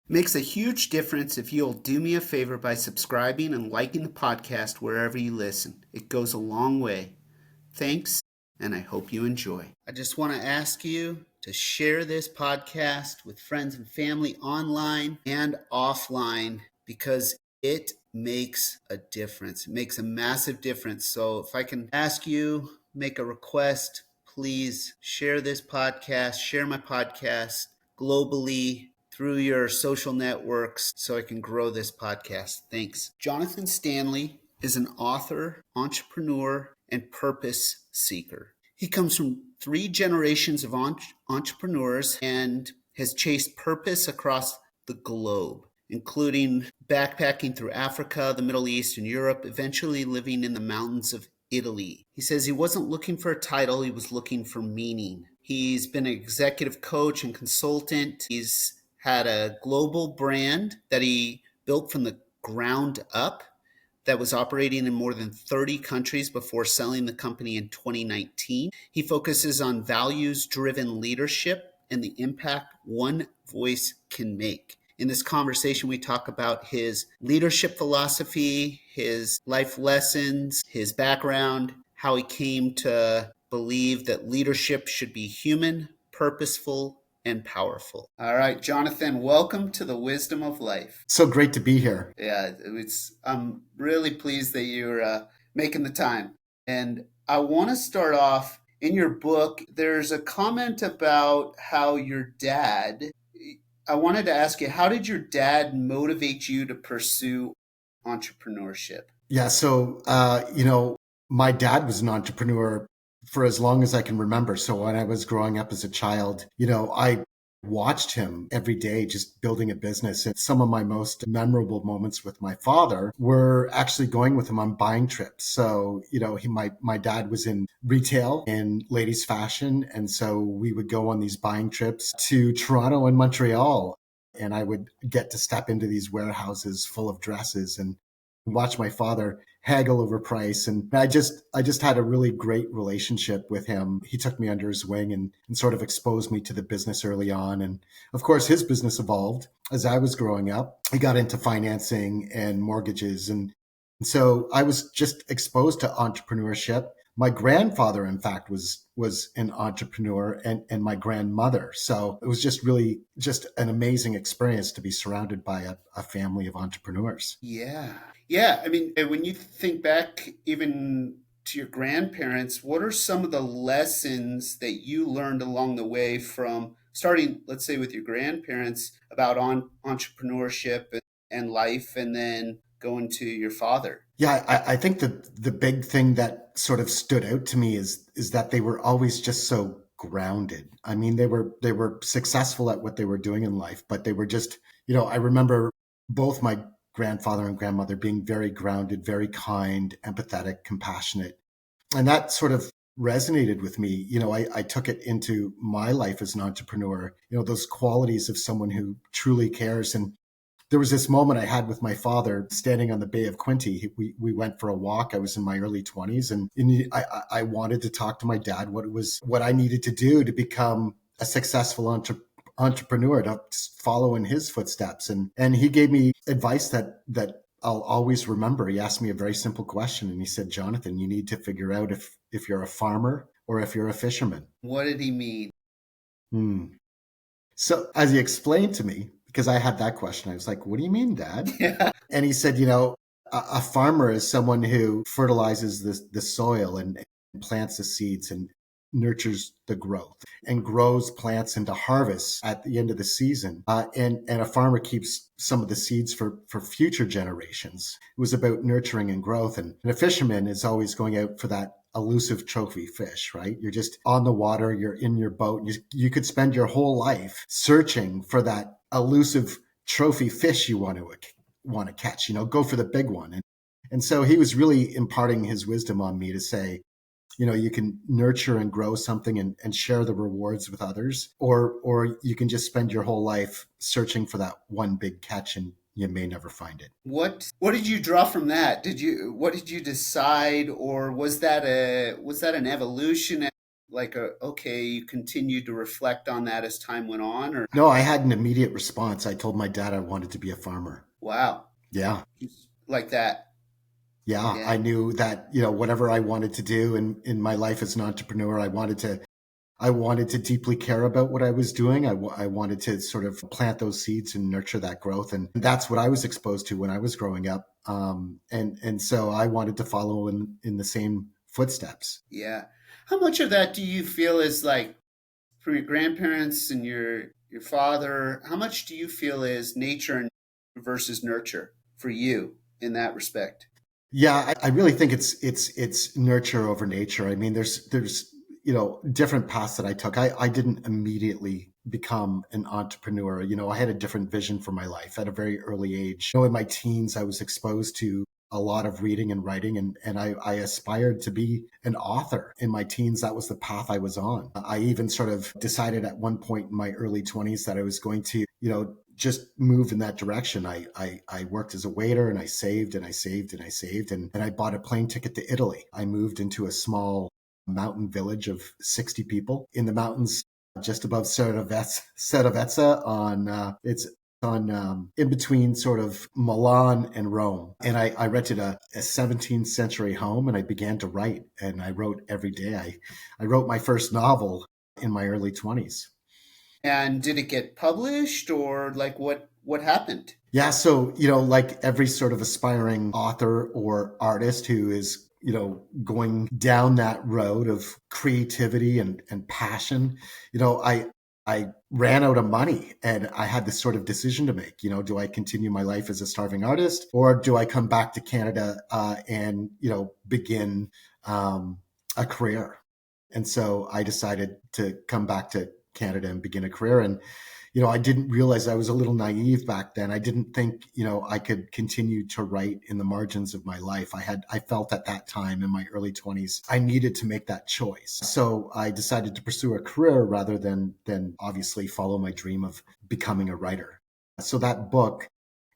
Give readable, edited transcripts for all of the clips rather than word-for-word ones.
Makes a huge difference if you'll do me a favor by subscribing and liking the podcast wherever you listen. It goes a long way. Thanks, and I hope you enjoy. I just want to ask you to share this podcast with friends and family online and offline because it makes a difference. It makes a massive difference. So if I can ask you, make a request, please share this podcast, share my podcast globally through your social networks so I can grow this podcast. Thanks. Jonathan Stanley is an author, entrepreneur, and purpose seeker. He comes from three generations of entrepreneurs and has chased purpose across the globe, including backpacking through Africa, the Middle East, and Europe, eventually living in the mountains of Italy. He says he wasn't looking for a title, he was looking for meaning. He's been an executive coach and consultant. He's had a global brand that he built from the ground up that was operating in more than 30 countries before selling the company in 2019. He focuses on values-driven leadership and the impact one voice can make. In this conversation, we talk about his leadership philosophy, his life lessons, his background, how he came to believe that leadership should be human, purposeful, and powerful. All right, Jonathan, welcome to the Wisdom of Life. So great to be here. Yeah, I'm really pleased that you're making the time. And I want to start off in your book. There's a comment about how your dad. I wanted to ask you, how did your dad motivate you to pursue entrepreneurship? Yeah, my dad was an entrepreneur for as long as I can remember. So when I was growing up as a child, I watched him every day just building a business. And some of my most memorable moments with my father were actually going with him on buying trips. So, my dad was in retail and ladies fashion. And so we would go on these buying trips to Toronto and Montreal. And I would get to step into these warehouses full of dresses and watch my father haggle over price. And I just had a really great relationship with him. He took me under his wing and sort of exposed me to the business early on. And of course, his business evolved as I was growing up. I got into financing and mortgages. And so I was just exposed to entrepreneurship. My grandfather, in fact, was an entrepreneur and my grandmother. So it was just really just an amazing experience to be surrounded by a family of entrepreneurs. Yeah. Yeah. I mean, when you think back even to your grandparents, what are some of the lessons that you learned along the way from starting, let's say, with your grandparents about entrepreneurship and life, and then going to your father? Yeah, I think that the big thing that sort of stood out to me is that they were always just so grounded. I mean, they were successful at what they were doing in life, but they were just, I remember both my grandfather and grandmother being very grounded, very kind, empathetic, compassionate. And that sort of resonated with me. I took it into my life as an entrepreneur, those qualities of someone who truly cares. And there was this moment I had with my father standing on the Bay of Quinte. We went for a walk. I was in my early 20s, and I wanted to talk to my dad what I needed to do to become a successful entrepreneur, to follow in his footsteps. And he gave me advice that I'll always remember. He asked me a very simple question, and he said, "Jonathan, you need to figure out if you're a farmer or if you're a fisherman." What did he mean? Hmm. So as he explained to me, because I had that question, I was like, "What do you mean, Dad?" Yeah. And he said, a farmer is someone who fertilizes the soil and plants the seeds and nurtures the growth and grows plants into harvests at the end of the season. And a farmer keeps some of the seeds for future generations. It was about nurturing and growth. And a fisherman is always going out for that elusive trophy fish, right? You're just on the water, you're in your boat, and you could spend your whole life searching for that elusive trophy fish you want to catch, go for the big one. And so he was really imparting his wisdom on me to say, you can nurture and grow something and share the rewards with others, or you can just spend your whole life searching for that one big catch and you may never find it. What did you draw from that? What did you decide, or was that an evolution? like okay, you continued to reflect on that as time went on, or No, I had an immediate response. I told my dad I wanted to be a farmer. wow, Yeah. like that? Yeah. Yeah, I knew that, whatever I wanted to do in my life as an entrepreneur, I wanted to deeply care about what I was doing. I wanted to sort of plant those seeds and nurture that growth. And that's what I was exposed to when I was growing up. And so I wanted to follow in the same footsteps. yeah. How much of that do you feel is like from your grandparents and your father? How much do you feel is nature and versus nurture for you in that respect? Yeah, I really think it's nurture over nature. I mean, there's different paths that I took. I didn't immediately become an entrepreneur. I had a different vision for my life at a very early age. In my teens, I was exposed to a lot of reading and writing, and I aspired to be an author. In my teens, that was the path I was on. I even sort of decided at one point in my early 20s that I was going to, just move in that direction. I worked as a waiter, and I saved and I saved and I saved, and I bought a plane ticket to Italy. I moved into a small mountain village of 60 people in the mountains just above Cervetza it's on in between sort of Milan and Rome. And I rented a 17th century home, and I began to write, and I wrote every day. I wrote my first novel in my early 20s. And did it get published, or like what happened? Yeah, so like every sort of aspiring author or artist who is going down that road of creativity and passion, I ran out of money, and I had this sort of decision to make. Do I continue my life as a starving artist, or do I come back to Canada and begin a career? And so I decided to come back to Canada and begin a career. And I didn't realize I was a little naive back then. I didn't think, I could continue to write in the margins of my life. I felt at that time in my early 20s, I needed to make that choice. So I decided to pursue a career rather than obviously follow my dream of becoming a writer. So that book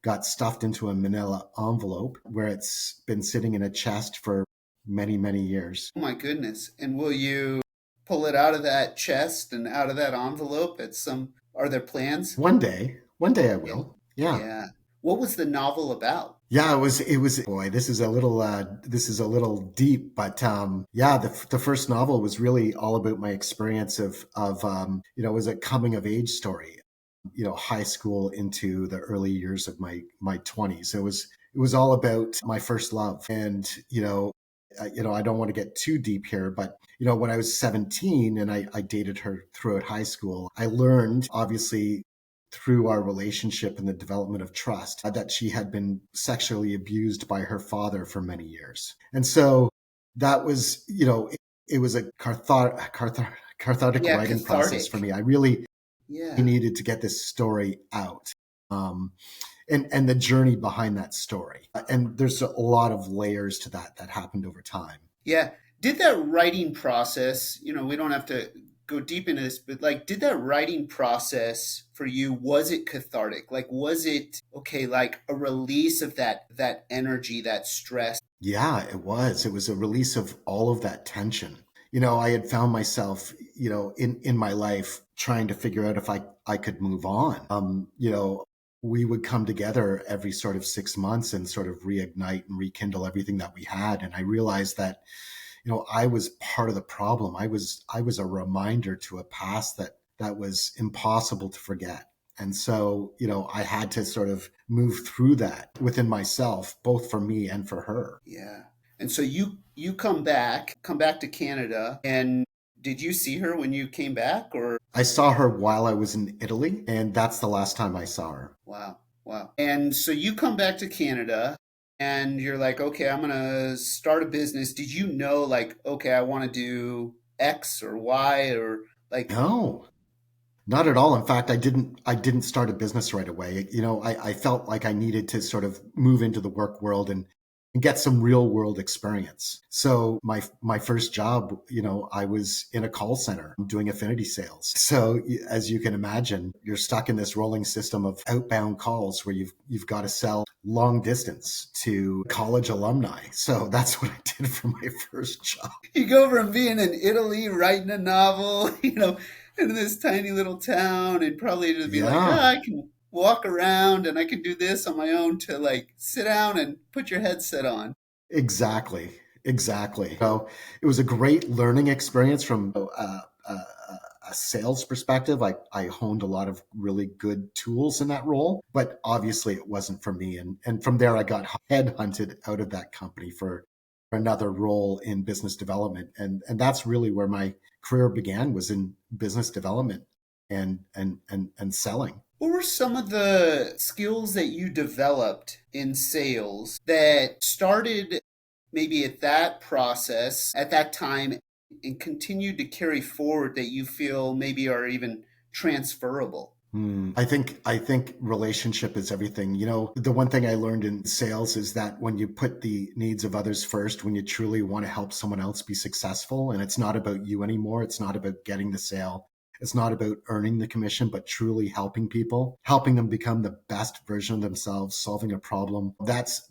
got stuffed into a manila envelope where it's been sitting in a chest for many, many years. Oh my goodness. And will you pull it out of that chest and out of that envelope at some, are there plans? One day I Yeah. will. Yeah. Yeah. What was the novel about? Yeah, it was boy, this is a little deep, but yeah, the first novel was really all about my experience of it was a coming of age story, high school into the early years of my 20s. It was all about my first love. And I don't want to get too deep here, but when I was 17 and I dated her throughout high school, I learned obviously through our relationship and the development of trust that she had been sexually abused by her father for many years. And so that was, it was a cathartic Yeah, writing process for cathartic. me. I really Yeah. needed to get this story out. Um, and the journey behind that story. And there's a lot of layers to that happened over time. Yeah. Did that writing process, we don't have to go deep into this, but like, did that writing process for you, was it cathartic? Like, was it okay, like a release of that energy, that stress? Yeah, it was. It was a release of all of that tension. I had found myself, in my life trying to figure out if I could move on. We would come together every sort of 6 months and sort of reignite and rekindle everything that we had. And I realized that, I was part of the problem. I was a reminder to a past that was impossible to forget. And so, I had to sort of move through that within myself, both for me and for her. Yeah. And so you come back to Canada, and did you see her when you came back, or I saw her while I was in Italy, and that's the last time I saw her. wow, wow. And so you come back to Canada and you're like, okay, I'm gonna start a business. Did you know like, okay, I want to do X or Y or like No, not at all. In fact, I didn't start a business right away. I felt like I needed to sort of move into the work world and get some real world experience. So my first job, I was in a call center doing affinity sales. So as you can imagine, you're stuck in this rolling system of outbound calls where you've got to sell long distance to college alumni. So that's what I did for my first job. You go from being in Italy writing a novel, in this tiny little town, and probably to be like, Yeah, I can walk around and I can do this on my own, to like sit down and put your headset on. exactly. Exactly. So it was a great learning experience from a sales perspective. I honed a lot of really good tools in that role, but obviously it wasn't for me. And from there, I got headhunted out of that company for another role in business development. And that's really where my career began, was in business development and selling. What were some of the skills that you developed in sales that started maybe at that process, at that time, and continued to carry forward that you feel maybe are even transferable? I think relationship is everything. The one thing I learned in sales is that when you put the needs of others first, when you truly want to help someone else be successful, and it's not about you anymore, it's not about getting the sale, it's not about earning the commission, but truly helping people, helping them become the best version of themselves, solving a problem. That's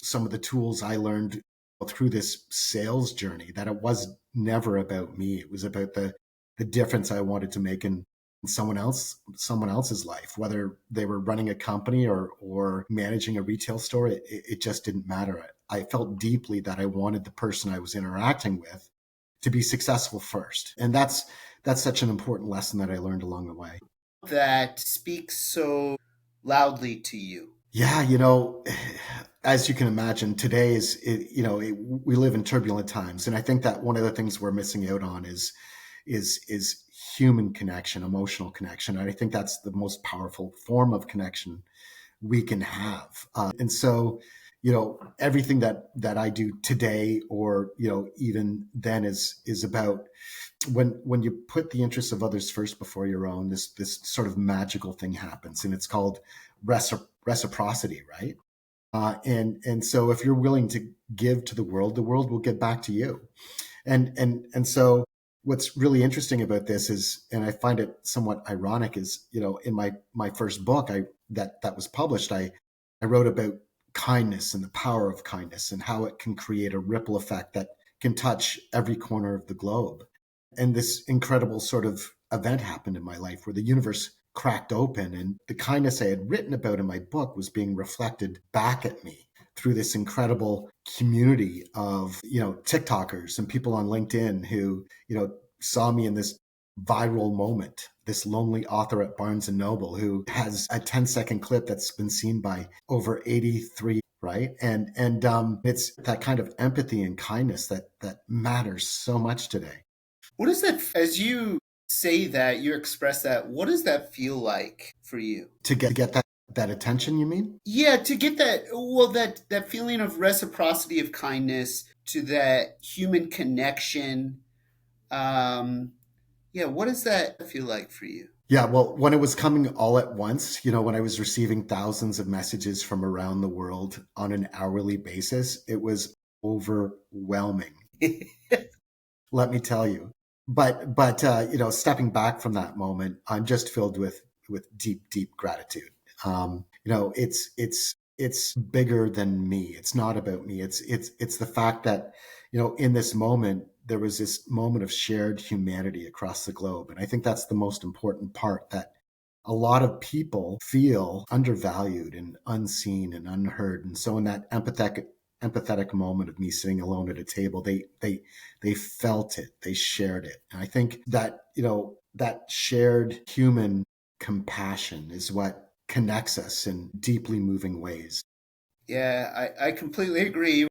some of the tools I learned through this sales journey, that it was never about me. It was about the difference I wanted to make in someone else's life, whether they were running a company or managing a retail store. It just didn't matter. I felt deeply that I wanted the person I was interacting with to be successful first, and that's such an important lesson that I learned along the way. That speaks so loudly to you. Yeah, as you can imagine, today we live in turbulent times, and I think that one of the things we're missing out on is human connection, emotional connection. And I think that's the most powerful form of connection we can have. And so, everything that I do today, or even then, is about when you put the interests of others first before your own. This sort of magical thing happens, and it's called reciprocity, right? And so if you're willing to give to the world will give back to you. And so what's really interesting about this is, and I find it somewhat ironic, is, in my first book that was published, I wrote about kindness and the power of kindness and how it can create a ripple effect that can touch every corner of the globe. And this incredible sort of event happened in my life where the universe cracked open, and the kindness I had written about in my book was being reflected back at me through this incredible community of, TikTokers and people on LinkedIn who, saw me in this viral moment, this lonely author at Barnes and Noble who has a 10-second clip that's been seen by over 83, right? And it's that kind of empathy and kindness that matters so much today. What is that, as you say that, you express that, what does that feel like for you? To get that attention, you mean? Yeah, to get that, well, that feeling of reciprocity, of kindness, to that human connection. Um, yeah, what does that feel like for you? Yeah, well, when it was coming all at once, when I was receiving thousands of messages from around the world on an hourly basis, it was overwhelming, let me tell you. But stepping back from that moment, I'm just filled with deep, deep gratitude. It's bigger than me. It's not about me. It's the fact that, in this moment, there was this moment of shared humanity across the globe. And I think that's the most important part, that a lot of people feel undervalued and unseen and unheard. And so in that empathetic moment of me sitting alone at a table, they felt it, they shared it. And I think that, that shared human compassion is what connects us in deeply moving ways. Yeah, I completely agree.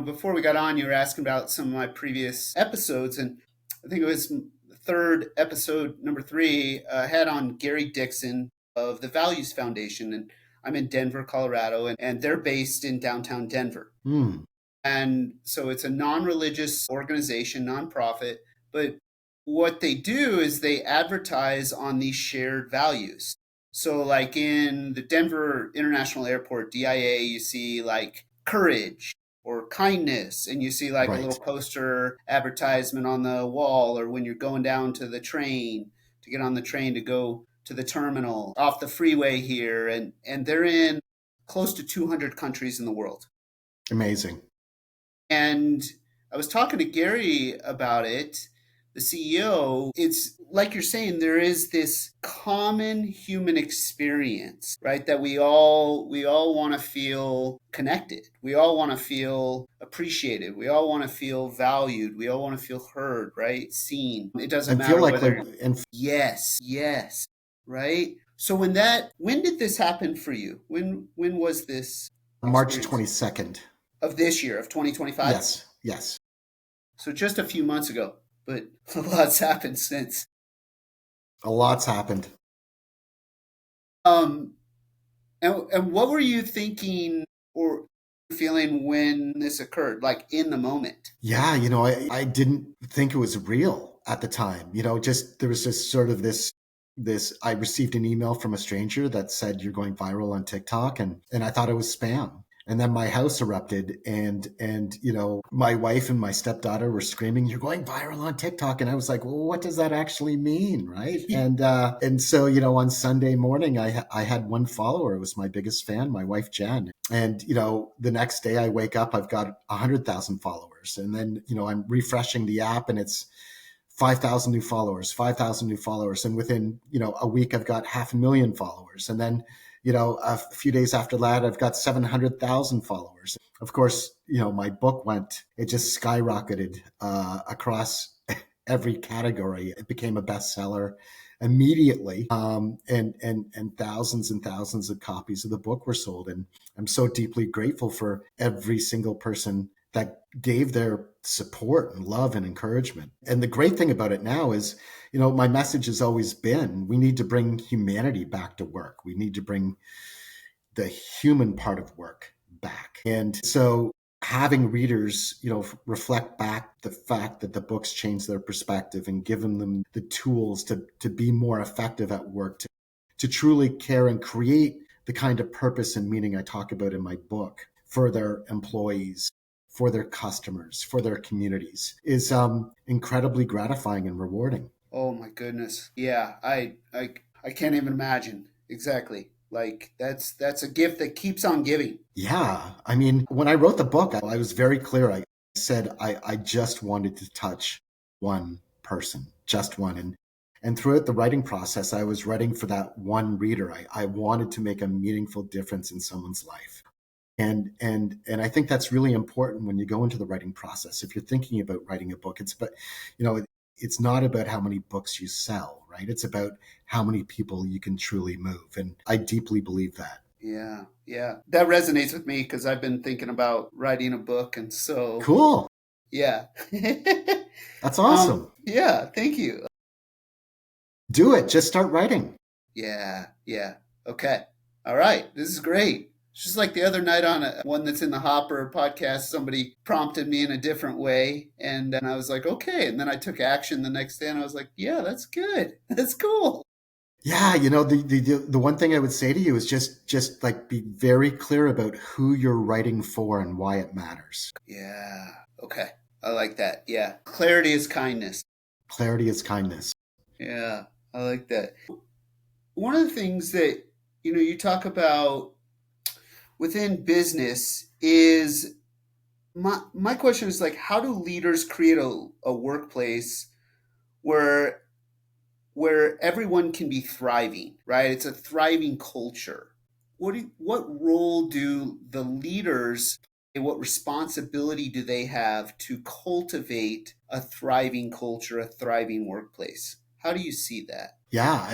Before we got on, you were asking about some of my previous episodes, and I think it was the third episode, number three, had on Gary Dixon of the Values Foundation. And I'm in Denver, Colorado, and they're based in downtown Denver. Mm, And so it's a non religious organization, nonprofit. But what they do is they advertise on these shared values. So, like in the Denver International Airport, DIA, you see like courage or kindness, and you see like a right. little poster advertisement on the wall, or when you're going down to the train to get on the train to go to the terminal off the freeway here. And they're in close to 200 countries in the world. Amazing. And I was talking to Gary about it, the CEO. It's like you're saying, there is this common human experience, right? That we all want to feel connected. We all want to feel appreciated. We all want to feel valued. We all want to feel heard, right? Seen. It doesn't And feel matter like, whether and yes, yes, right? So when did this happen for you? When was this March experience 22nd. of this year of 2025? Yes, yes. So just a few months ago, but a lot's happened since. A lot's happened. Um, and what were you thinking or feeling when this occurred, like in the moment? Yeah, I didn't think it was real at the time. Just there was just sort of this I received an email from a stranger that said you're going viral on TikTok, and I thought it was spam. And then my house erupted, and my wife and my stepdaughter were screaming, "You're going viral on TikTok!" And I was like, "Well, what does that actually mean, right?" And so on Sunday morning, I had one follower. It was my biggest fan, my wife Jen. And the next day I wake up, I've got 100,000 followers, and then I'm refreshing the app, and it's 5,000 new followers, 5,000 new followers. And within, a week, I've got 500,000 followers. And then, a few days after that, I've got 700,000 followers. Of course, my book it just skyrocketed across every category. It became a bestseller immediately. And thousands of copies of the book were sold. And I'm so deeply grateful for every single person that gave their support and love and encouragement. And the great thing about it now is, my message has always been, we need to bring humanity back to work. We need to bring the human part of work back. And so having readers, reflect back the fact that the books change their perspective and given them the tools to be more effective at work, to truly care and create the kind of purpose and meaning I talk about in my book for their employees, for their customers, for their communities, is incredibly gratifying and rewarding. Oh my goodness. Yeah, I can't even imagine. Exactly. Like that's a gift that keeps on giving. Yeah. I mean, when I wrote the book, I was very clear. I said I just wanted to touch one person, just one. And throughout the writing process, I was writing for that one reader. I wanted to make a meaningful difference in someone's life. And I think that's really important when you go into the writing process. If you're thinking about writing a book, it's not about how many books you sell, right? It's about how many people you can truly move. And I deeply believe that. Yeah, yeah. That resonates with me because I've been thinking about writing a book, and so Cool. yeah. That's awesome. Yeah, thank you. Do it. Just start writing. Yeah, yeah. Okay. All right. This is great. It's just like the other night on one that's in the Hopper podcast, somebody prompted me in a different way. And then I was like, okay. And then I took action the next day and I was like, yeah, that's good. That's cool. Yeah, the one thing I would say to you is just like be very clear about who you're writing for and why it matters. Yeah. Okay. I like that. Yeah. Clarity is kindness. Clarity is kindness. Yeah. I like that. One of the things that, you talk about within business is my question is like, how do leaders create a workplace where everyone can be thriving, right? It's a thriving culture. What role do the leaders and what responsibility do they have to cultivate a thriving culture, a thriving workplace? How do you see that? Yeah,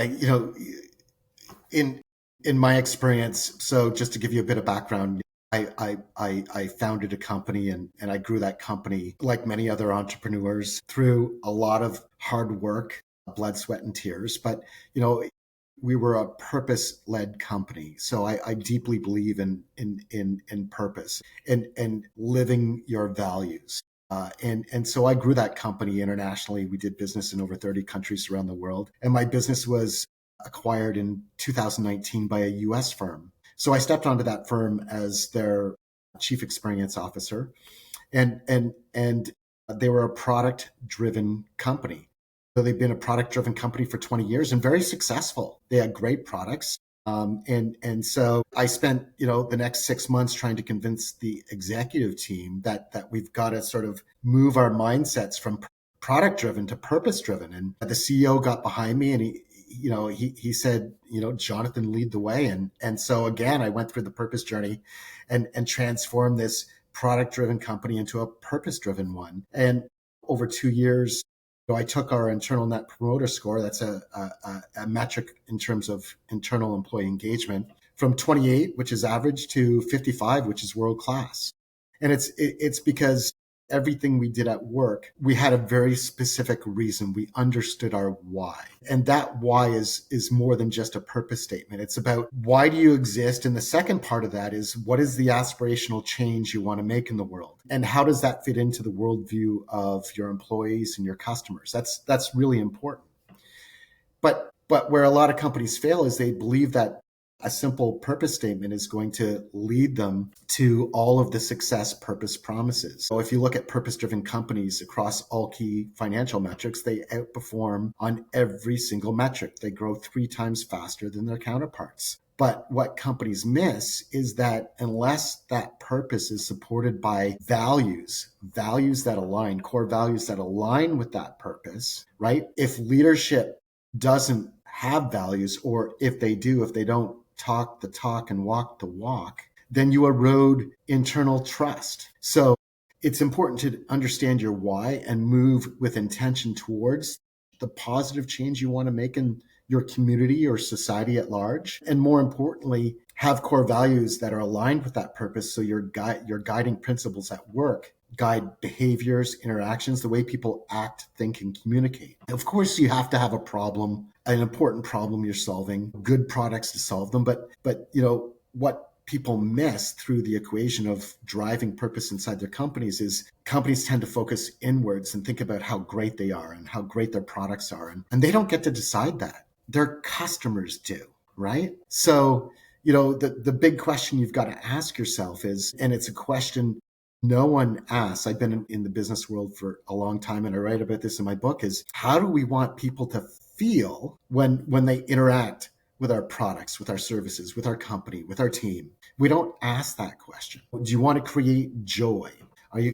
in in my experience, so just to give you a bit of background, I founded a company, and I grew that company like many other entrepreneurs through a lot of hard work, blood, sweat, and tears. But we were a purpose-led company, so I deeply believe in purpose and living your values. And so I grew that company internationally. We did business in over 30 countries around the world, and my business was acquired in 2019 by a US firm. So I stepped onto that firm as their chief experience officer, and they were a product driven company. So they've been a product driven company for 20 years and very successful. They had great products. And so I spent, the next 6 months trying to convince the executive team that we've got to sort of move our mindsets from product driven to purpose driven. And the CEO got behind me and he said, Jonathan, lead the way. And so again, I went through the purpose journey and transformed this product driven company into a purpose driven one. And over 2 years, I took our internal net promoter score, that's a metric in terms of internal employee engagement, from 28, which is average, to 55, which is world class. And it's because everything we did at work, we had a very specific reason. We understood our why. And that why is more than just a purpose statement. It's about, why do you exist? And the second part of that is, what is the aspirational change you want to make in the world? And how does that fit into the worldview of your employees and your customers? That's really important. But where a lot of companies fail is they believe that a simple purpose statement is going to lead them to all of the success purpose promises. So if you look at purpose-driven companies across all key financial metrics, they outperform on every single metric. They grow 3 times faster than their counterparts. But what companies miss is that unless that purpose is supported by values that align, core values that align with that purpose, right? If leadership doesn't have values, or if they don't talk the talk and walk the walk, then you erode internal trust. So it's important to understand your why and move with intention towards the positive change you want to make in your community or society at large. And more importantly, have core values that are aligned with that purpose. So your guiding principles at work guide behaviors, interactions, the way people act, think, and communicate. Of course, you have to have a problem, an important problem you're solving, good products to solve them. But what people miss through the equation of driving purpose inside their companies is companies tend to focus inwards and think about how great they are and how great their products are. And they don't get to decide that. Their customers do, right? So, the big question you've got to ask yourself is, and it's a question no one asks. I've been in the business world for a long time, and I write about this in my book, is how do we want people to feel when they interact with our products, with our services, with our company, with our team? We don't ask that question. Do you want to create joy? Are you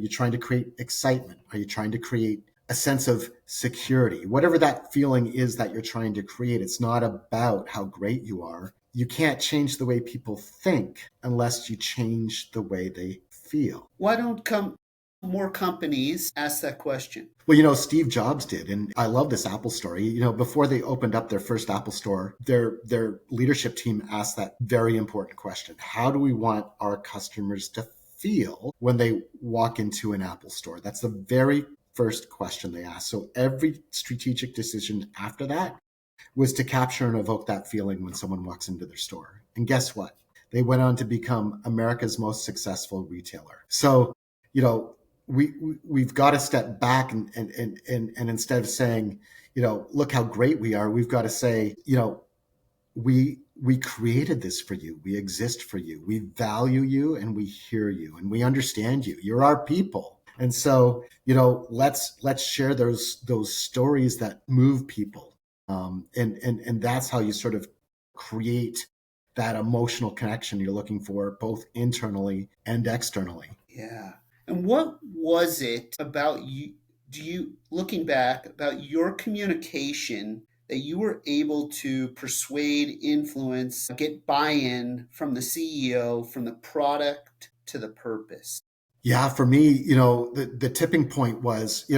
trying to create excitement? Are you trying to create a sense of security? Whatever that feeling is that you're trying to create, it's not about how great you are. You can't change the way people think unless you change the way they feel. Why don't more companies ask that question? Well, Steve Jobs did, and I love this Apple story. Before they opened up their first Apple store, their leadership team asked that very important question: how do we want our customers to feel when they walk into an Apple store? That's the very first question they asked. So every strategic decision after that was to capture and evoke that feeling when someone walks into their store. And guess what? They went on to become America's most successful retailer. So, we've got to step back and instead of saying, look how great we are, we've got to say, we created this for you. We exist for you. We value you, and we hear you, and we understand you. You're our people. And so, let's share those stories that move people. And that's how you sort of create that emotional connection you're looking for, both internally and externally. Yeah. And what was it about you, looking back, about your communication that you were able to persuade, influence, get buy-in from the CEO, from the product to the purpose? Yeah, for me, the tipping point was,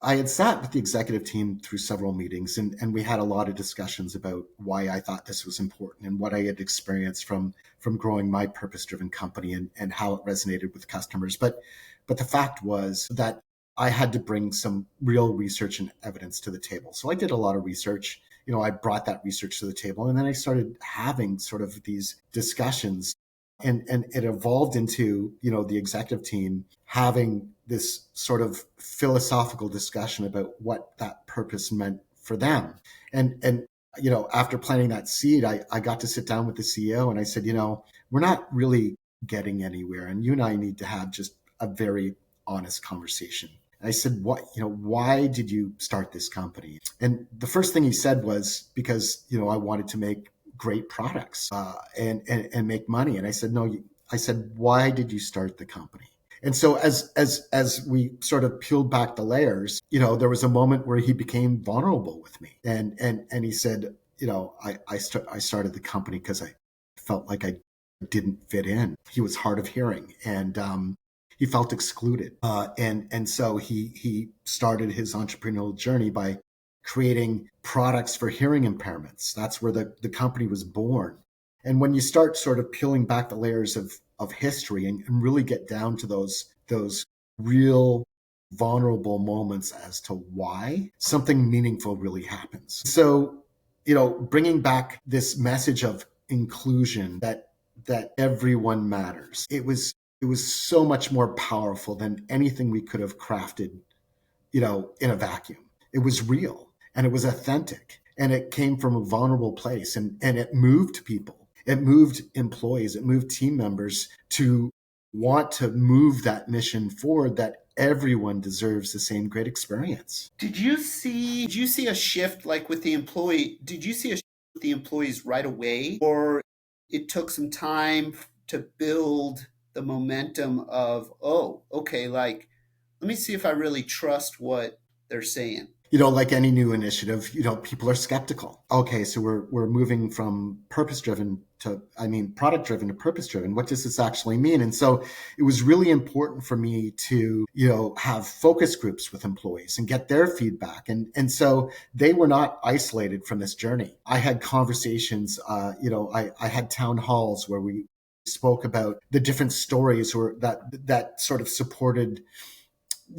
I had sat with the executive team through several meetings, and we had a lot of discussions about why I thought this was important and what I had experienced from growing my purpose-driven company and how it resonated with customers. But the fact was that I had to bring some real research and evidence to the table. So I did a lot of research. I brought that research to the table, and then I started having sort of these discussions. And it evolved into, the executive team having this sort of philosophical discussion about what that purpose meant for them. And after planting that seed, I got to sit down with the CEO and I said, we're not really getting anywhere, and you and I need to have just a very honest conversation. And I said, why did you start this company? And the first thing he said was, because, I wanted to make great products and make money. And I said, no, I said, why did you start the company? And so as we sort of peeled back the layers, there was a moment where he became vulnerable with me, and he said, I started the company because I felt like I didn't fit in. He was hard of hearing, and he felt excluded, and so he started his entrepreneurial journey by creating products for hearing impairments. That's where the company was born. And when you start sort of peeling back the layers of history and really get down to those real vulnerable moments as to why something meaningful really happens. So, bringing back this message of inclusion, that everyone matters. It was so much more powerful than anything we could have crafted, in a vacuum. It was real and it was authentic and it came from a vulnerable place, and it moved people. It moved employees, it moved team members to want to move that mission forward, that everyone deserves the same great experience. Did you see a shift like with the employee? Did you see a shift with the employees right away, or it took some time to build the momentum of, oh, okay, like let me see if I really trust what they're saying? Like any new initiative, people are skeptical. Okay, so we're moving from product driven to purpose driven. What does this actually mean? And so it was really important for me to, have focus groups with employees and get their feedback. And so they were not isolated from this journey. I had conversations, I had town halls where we spoke about the different stories or that sort of supported,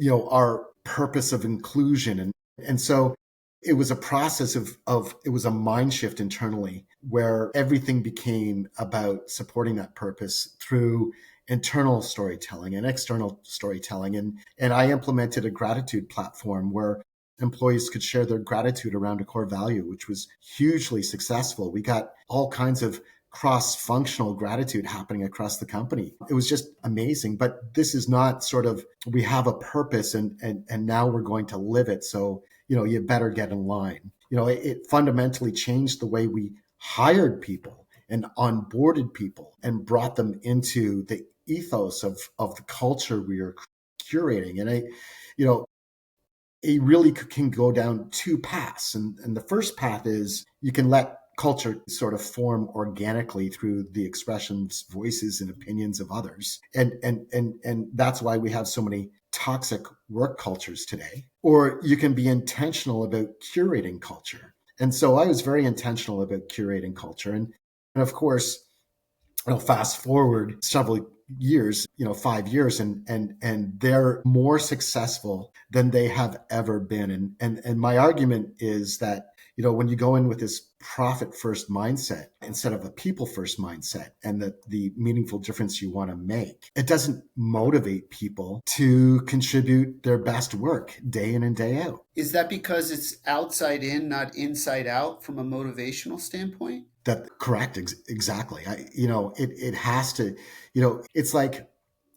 our purpose of inclusion. And so it was a process of it was a mind shift internally where everything became about supporting that purpose through internal storytelling and external storytelling. And I implemented a gratitude platform where employees could share their gratitude around a core value, which was hugely successful. We got all kinds of cross-functional gratitude happening across the company. It was just amazing. But this is not sort of, we have a purpose and now we're going to live it. So, you better get in line. It fundamentally changed the way we hired people and onboarded people and brought them into the ethos of the culture we are curating. And it really can go down two paths. And the first path is you can let culture sort of form organically through the expressions, voices, and opinions of others. And that's why we have so many toxic work cultures today. Or you can be intentional about curating culture. And so I was very intentional about curating culture. And of course, fast forward several years, 5 years, and they're more successful than they have ever been. And my argument is that, when you go in with this profit first mindset instead of a people first mindset, and the meaningful difference you want to make, it doesn't motivate people to contribute their best work day in and day out. Is that because it's outside in, not inside out from a motivational standpoint? That correct. Exactly. It has to, it's like,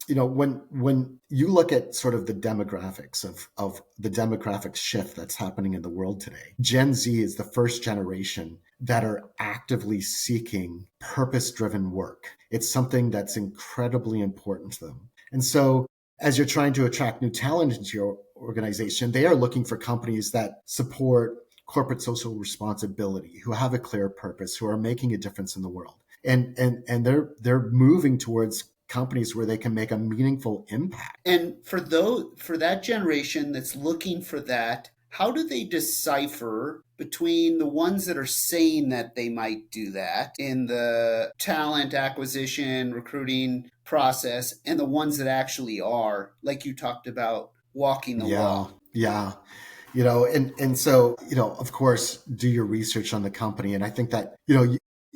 when you look at sort of the demographics of the demographic shift that's happening in the world today, Gen Z is the first generation that are actively seeking purpose-driven work. It's something that's incredibly important to them. And so as you're trying to attract new talent into your organization, they are looking for companies that support corporate social responsibility, who have a clear purpose, who are making a difference in the world. And they're moving towards companies where they can make a meaningful impact. And for that generation that's looking for that, how do they decipher between the ones that are saying that they might do that in the talent acquisition, recruiting process, and the ones that actually are, like you talked about, walking the Yeah, walk? yeah. And so, of course, do your research on the company. And I think that,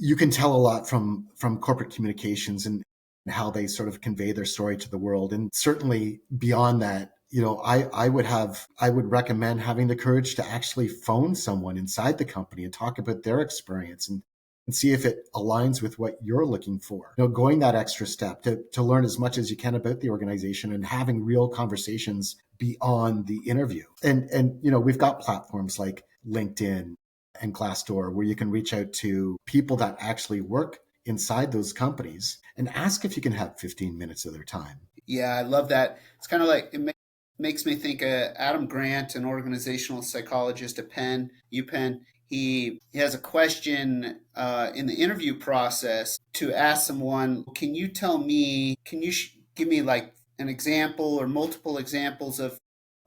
you can tell a lot from corporate communications and how they sort of convey their story to the world. And certainly beyond that, I would recommend having the courage to actually phone someone inside the company and talk about their experience and see if it aligns with what you're looking for. Going that extra step to learn as much as you can about the organization and having real conversations beyond the interview. And we've got platforms like LinkedIn and Glassdoor, where you can reach out to people that actually work inside those companies and ask if you can have 15 minutes of their time. Yeah, I love that. It's kind of like makes me think Adam Grant, an organizational psychologist at UPenn. He has a question in the interview process to ask someone, "Can you tell me? Can you give me like an example or multiple examples of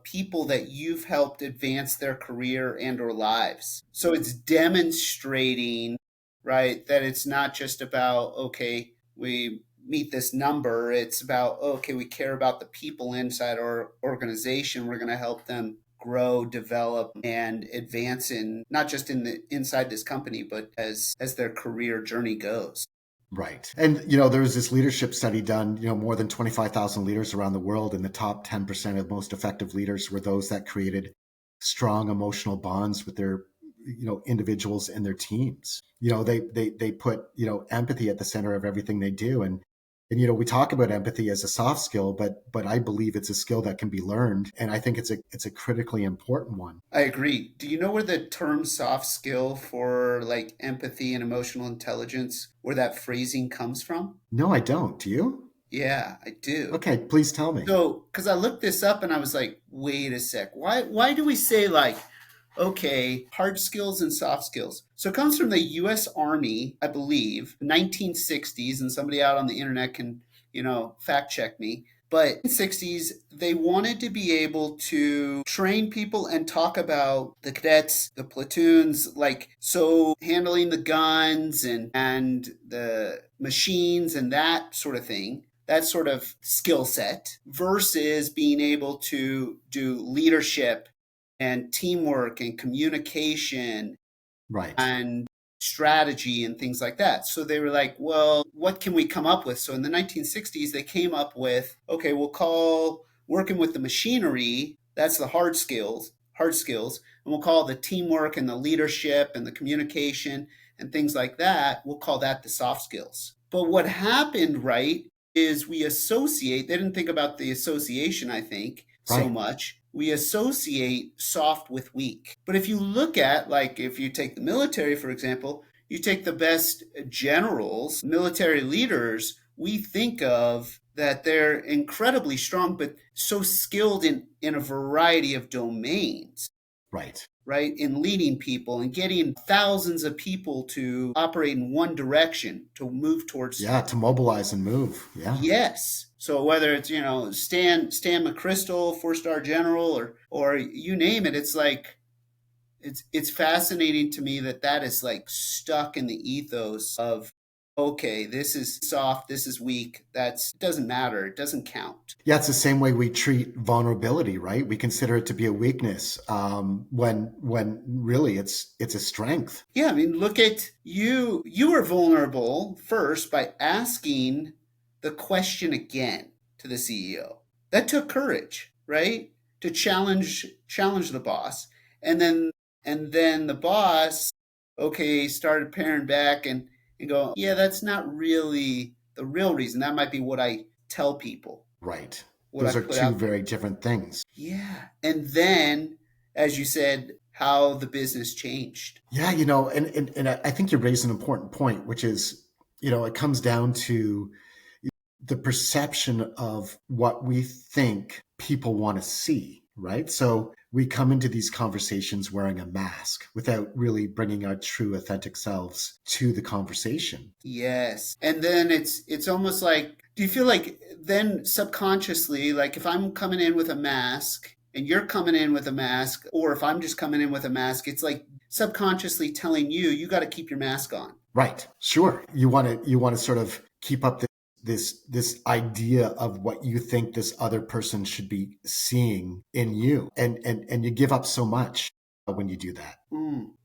people that you've helped advance their career and or lives?" So it's demonstrating, right, that it's not just about, okay, we meet this number. It's about, okay, we care about the people inside our organization. We're going to help them grow, develop, and advance in not just in the inside this company, but as their career journey goes. Right. And, there was this leadership study done, more than 25,000 leaders around the world, and the top 10% of most effective leaders were those that created strong emotional bonds with their, individuals and their teams. They put, empathy at the center of everything they do. And we talk about empathy as a soft skill, but I believe it's a skill that can be learned, and I think it's a critically important one. I agree. Do you know where the term soft skill for like empathy and emotional intelligence, where that phrasing comes from? No, I don't. Do you? Yeah, I do. Okay, please tell me. So, because I looked this up and I was like, wait a sec. Why do we say like, okay, hard skills and soft skills? So it comes from the U.S. Army, I believe, 1960s, and somebody out on the internet can, fact check me. But in the 60s, they wanted to be able to train people and talk about the cadets, the platoons, like so handling the guns and the machines and that sort of thing, that sort of skill set, versus being able to do leadership and teamwork and communication Right. and strategy and things like that. So they were like, well, what can we come up with? So in the 1960s, they came up with, okay, we'll call working with the machinery, that's the hard skills, and we'll call the teamwork and the leadership and the communication and things like that, we'll call that the soft skills. But what happened, right, is we associate, they didn't think about the association, I think, so Right. much. We associate soft with weak. But if you look at, like, if you take the military, for example, you take the best generals, military leaders, we think of that they're incredibly strong, but so skilled in a variety of domains, Right. right? In leading people and getting thousands of people to operate in one direction, to move towards. Yeah, to mobilize and move. Yeah. Yes. So whether it's, Stan McChrystal, 4-star general, or you name it, it's like it's fascinating to me that is like stuck in the ethos of, okay, this is soft, this is weak. That's, it doesn't matter. It doesn't count. Yeah, it's the same way we treat vulnerability, right? We consider it to be a weakness, when really it's a strength. Yeah, I mean, look at you. You were vulnerable first by asking the question again to the CEO. That took courage, right? To challenge the boss. And then the boss, okay, started paring back and go, yeah, that's not really the real reason. That might be what I tell people, Right. what I Those are put two out there. very different things. Yeah. And then, as you said, how the business changed. Yeah, and I think you raised an important point, which is, it comes down to the perception of what we think people want to see, right? So we come into these conversations wearing a mask without really bringing our true, authentic selves to the conversation. Yes. And then it's almost like, do you feel like then subconsciously, like if I'm coming in with a mask and you're coming in with a mask, or if I'm just coming in with a mask, it's like subconsciously telling you got to keep your mask on. Right. Sure. You want to sort of keep up this idea of what you think this other person should be seeing in you, and you give up so much when you do that.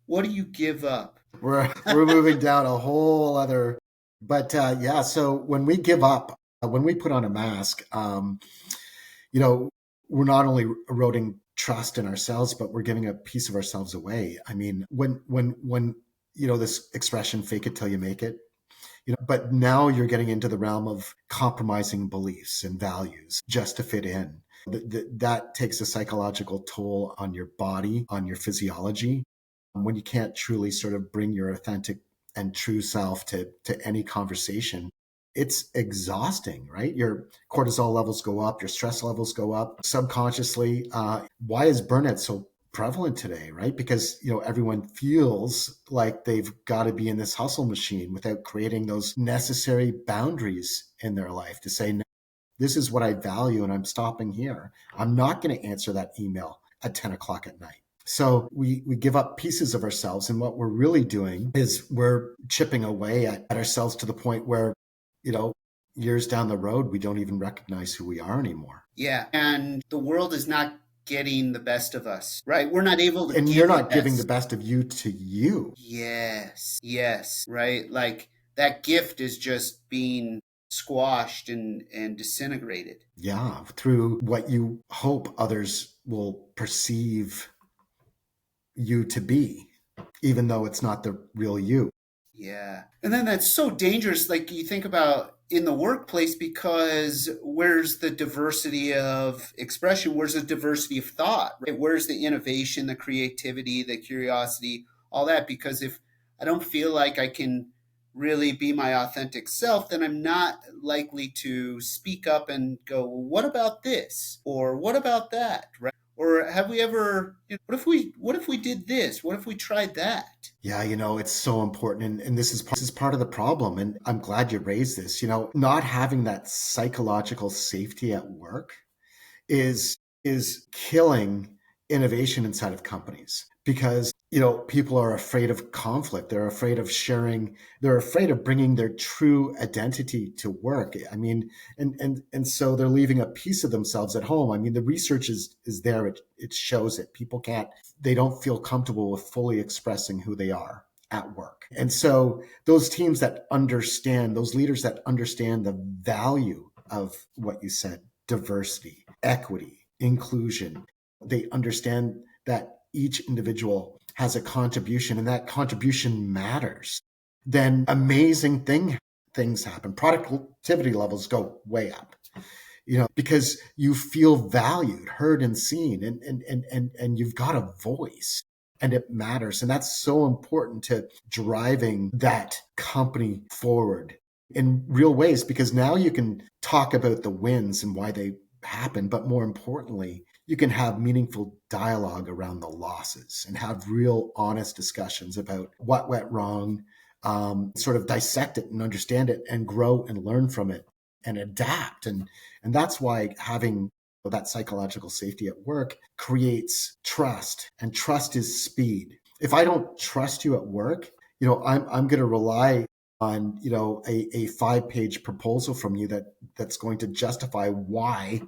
What do you give up? We're moving down a whole other, but yeah. So when we give up, when we put on a mask, we're not only eroding trust in ourselves, but we're giving a piece of ourselves away. I mean, when this expression, fake it till you make it, but now you're getting into the realm of compromising beliefs and values just to fit in. That takes a psychological toll on your body, on your physiology. when you can't truly sort of bring your authentic and true self to any conversation, it's exhausting, right? Your cortisol levels go up, your stress levels go up subconsciously. Why is burnout so prevalent today, right? Because, everyone feels like they've got to be in this hustle machine without creating those necessary boundaries in their life to say, no, this is what I value and I'm stopping here. I'm not going to answer that email at 10 o'clock at night. So we give up pieces of ourselves. And what we're really doing is we're chipping away at ourselves to the point where, years down the road, we don't even recognize who we are anymore. Yeah. And the world is not getting the best of us, right? We're not able to And give you're the not giving the best. best of you to you. Yes. Yes. Right. Like that gift is just being squashed and disintegrated. Yeah, through what you hope others will perceive you to be, even though it's not the real you. Yeah. And then that's so dangerous. Like you think about in the workplace, because where's the diversity of expression? Where's the diversity of thought? Right? Where's the innovation, the creativity, the curiosity, all that? Because if I don't feel like I can really be my authentic self, then I'm not likely to speak up and go, well, what about this? Or what about that? Right? Or have we ever, what if we did this? What if we tried that? Yeah, it's so important. And this is part of the problem. And I'm glad you raised this. Not having that psychological safety at work is killing innovation inside of companies because people are afraid of conflict, they're afraid of sharing, they're afraid of bringing their true identity to work. I mean, and so they're leaving a piece of themselves at home. I mean, the research is there, it shows it. People they don't feel comfortable with fully expressing who they are at work. And so those teams that understand, those leaders that understand the value of what you said, diversity, equity, inclusion. They understand that each individual has a contribution and that contribution matters. Then amazing things happen. Productivity levels go way up. Because you feel valued, heard, and seen, and you've got a voice and it matters. And that's so important to driving that company forward in real ways, because now you can talk about the wins and why they happen, but more importantly, you can have meaningful dialogue around the losses and have real honest discussions about what went wrong, sort of dissect it and understand it and grow and learn from it and adapt. And that's why having that psychological safety at work creates trust, and trust is speed. If I don't trust you at work, I'm going to rely on a 5-page proposal from you that's going to justify why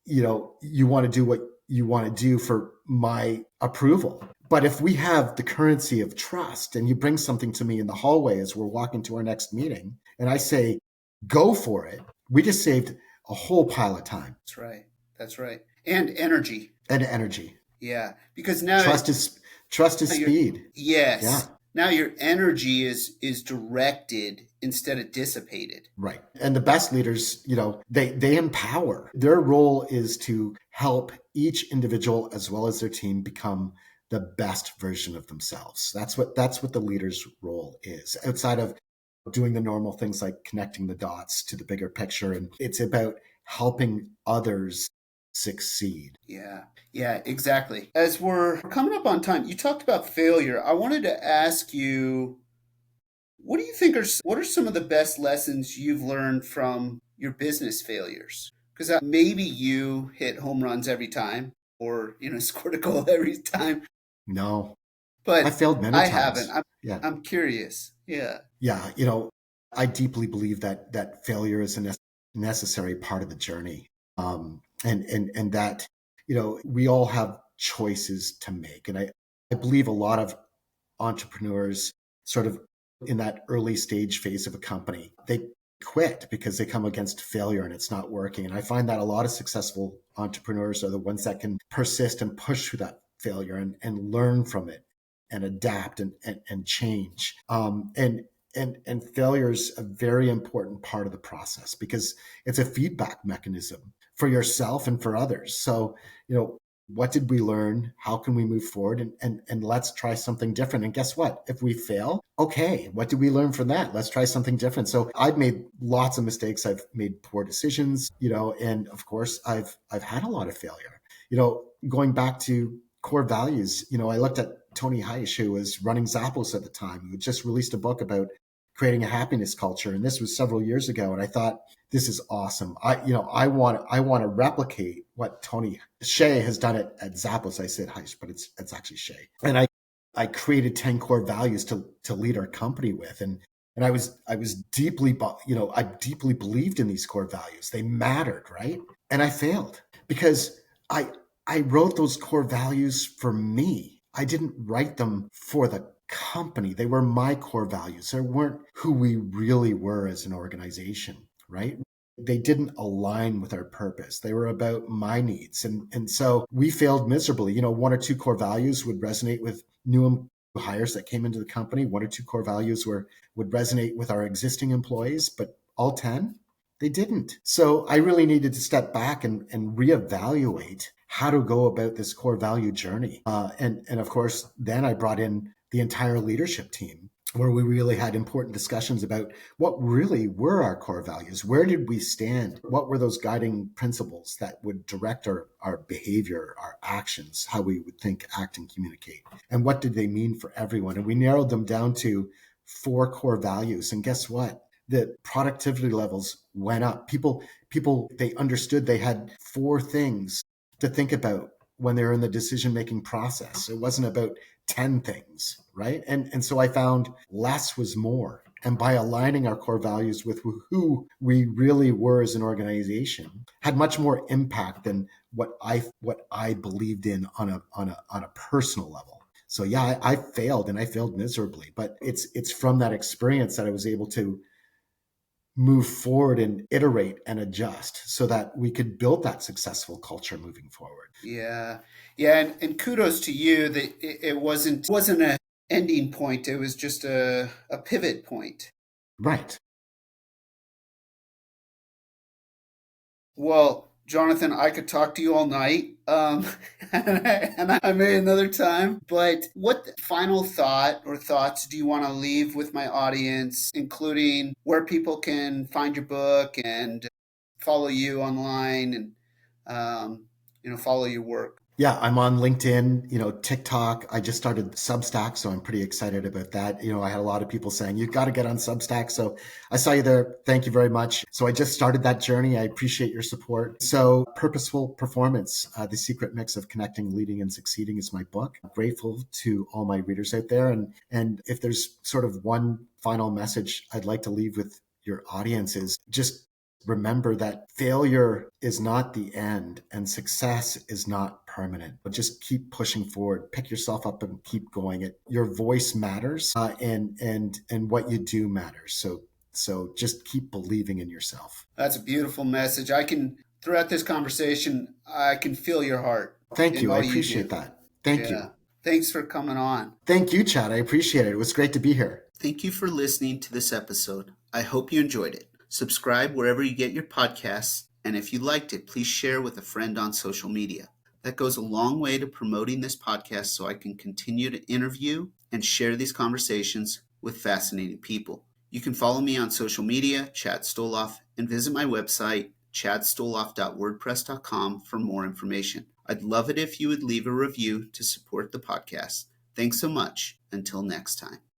you want to do what you want to do for my approval. But if we have the currency of trust and you bring something to me in the hallway as we're walking to our next meeting and I say go for it, we just saved a whole pile of time. That's right. That's right. And energy. And energy. Yeah. Because now Trust is speed. Yes. Yeah. Now your energy is directed instead of dissipated. Right. And the best leaders, they empower. Their role is to help each individual as well as their team become the best version of themselves. That's what the leader's role is, outside of doing the normal things like connecting the dots to the bigger picture. And it's about helping others succeed. Yeah. Yeah, exactly. As we're coming up on time, you talked about failure. I wanted to ask you, what are some of the best lessons you've learned from your business failures? Because maybe you hit home runs every time or, scored a goal every time, No, I but failed many I haven't. times. Yeah. I'm curious. Yeah. Yeah. I deeply believe that failure is a necessary part of the journey. And that, we all have choices to make. And I believe a lot of entrepreneurs sort of in that early stage phase of a company, they quit because they come against failure and it's not working. And I find that a lot of successful entrepreneurs are the ones that can persist and push through that failure and learn from it and adapt and change. And failure is a very important part of the process because it's a feedback mechanism for yourself and for others. So, What did we learn? How can we move forward? And let's try something different. And guess what? If we fail, okay, what did we learn from that? Let's try something different. So I've made lots of mistakes. I've made poor decisions, and of course I've had a lot of failure. Going back to core values, I looked at Tony Heish, who was running Zappos at the time, who just released a book about creating a happiness culture. And this was several years ago. And I thought, this is awesome. I want to replicate what Tony Shea has done at Zappos. I said Heish, but it's actually Shea. And I created 10 core values to lead our company with. And I was deeply, I deeply believed in these core values. They mattered, right? And I failed because I wrote those core values for me. I didn't write them for the company. They were my core values. They weren't who we really were as an organization, right? They didn't align with our purpose. They were about my needs. And so we failed miserably. One or two core values would resonate with new hires that came into the company. One or two core values would resonate with our existing employees, but all 10, they didn't. So I really needed to step back and reevaluate how to go about this core value journey. And of course, then I brought in the entire leadership team, where we really had important discussions about what really were our core values. Where did we stand? What were those guiding principles that would direct our behavior, our actions, how we would think, act, and communicate? And what did they mean for everyone? And we narrowed them down to 4 core values. And guess what? The productivity levels went up. People, they understood they had 4 things to think about when they're in the decision-making process. It wasn't about 10 things, right? And so I found less was more. And by aligning our core values with who we really were as an organization, had much more impact than what I believed in on a personal level. So yeah, I failed, and I failed miserably, but it's from that experience that I was able to move forward and iterate and adjust so that we could build that successful culture moving forward. Yeah. Yeah. And kudos to you that it wasn't a ending point. It was just a pivot point. Right. Well, Jonathan, I could talk to you all night, and I may another time. But what final thought or thoughts do you want to leave with my audience, including where people can find your book and follow you online and follow your work? Yeah, I'm on LinkedIn, TikTok. I just started Substack, so I'm pretty excited about that. I had a lot of people saying, you got to get on Substack. So I saw you there. Thank you very much. So I just started that journey. I appreciate your support. So Purposeful Performance, The Secret Mix of Connecting, Leading, and Succeeding is my book. I'm grateful to all my readers out there. And if there's sort of one final message I'd like to leave with your audience is just remember that failure is not the end and success is not permanent, but just keep pushing forward, pick yourself up and keep going. Your voice matters, and what you do matters. So just keep believing in yourself. That's a beautiful message. Throughout this conversation, I can feel your heart Thank in you. I all you appreciate do. that. Thank Yeah. you. Thanks for coming on. Thank you, Chad. I appreciate it. It was great to be here. Thank you for listening to this episode. I hope you enjoyed it. Subscribe wherever you get your podcasts, and if you liked it, please share with a friend on social media. That goes a long way to promoting this podcast so I can continue to interview and share these conversations with fascinating people. You can follow me on social media, Chad Stoloff, and visit my website, chadstoloff.wordpress.com, for more information. I'd love it if you would leave a review to support the podcast. Thanks so much. Until next time.